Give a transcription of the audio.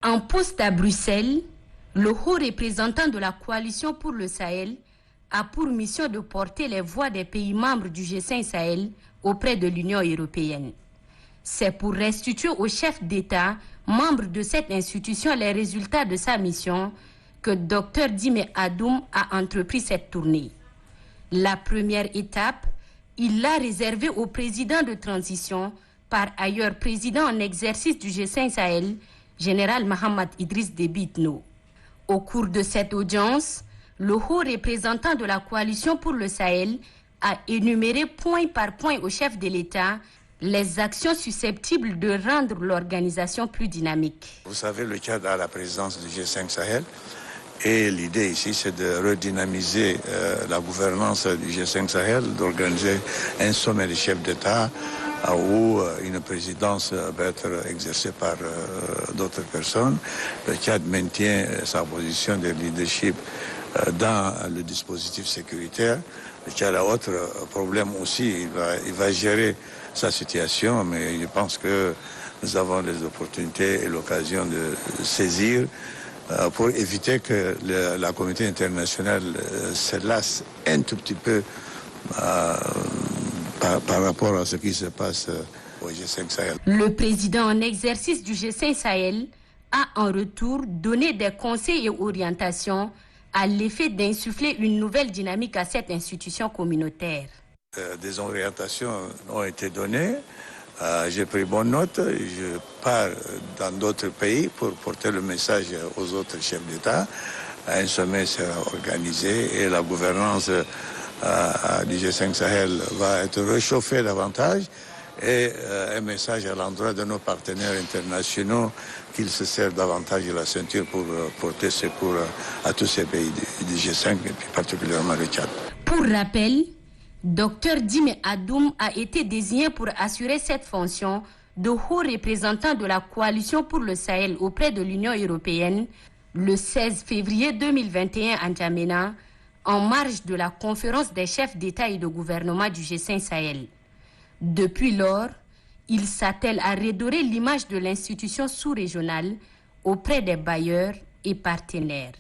En poste à Bruxelles, le haut représentant de la coalition pour le Sahel a pour mission de porter les voix des pays membres du G5 Sahel auprès de l'Union européenne. C'est pour restituer au chef d'État, membre de cette institution, les résultats de sa mission que Dr Dime Adoum a entrepris cette tournée. La première étape, il l'a réservée au président de transition, par ailleurs président en exercice du G5 Sahel, général Mohamed Idriss Déby Itno. Au cours de cette audience, le haut représentant de la coalition pour le Sahel a énuméré point par point au chef de l'État les actions susceptibles de rendre l'organisation plus dynamique. Vous savez, le Tchad a la présidence du G5 Sahel et l'idée ici, c'est de redynamiser la gouvernance du G5 Sahel, d'organiser un sommet des chefs d'État où une présidence va être exercée par d'autres personnes. Le Tchad maintient sa position de leadership dans le dispositif sécuritaire. Le Tchad a autre problème aussi, il va gérer sa situation, mais je pense que nous avons les opportunités et l'occasion de saisir pour éviter que la communauté internationale se lasse un tout petit peu par rapport à ce qui se passe au G5 Sahel. Le président en exercice du G5 Sahel a en retour donné des conseils et orientations à l'effet d'insuffler une nouvelle dynamique à cette institution communautaire. Des orientations ont été données. J'ai pris bonne note. Je pars dans d'autres pays pour porter le message aux autres chefs d'État. Un sommet sera organisé et la gouvernance du G5 Sahel va être réchauffée davantage. Et un message à l'endroit de nos partenaires internationaux qu'ils se servent davantage de la ceinture pour porter secours à tous ces pays du G5 et puis particulièrement le Tchad. Pour rappel, Dr Dime Adoum a été désigné pour assurer cette fonction de haut représentant de la coalition pour le Sahel auprès de l'Union européenne le 16 février 2021 à N'Djamena, en marge de la conférence des chefs d'État et de gouvernement du G5 Sahel. Depuis lors, il s'attelle à redorer l'image de l'institution sous-régionale auprès des bailleurs et partenaires.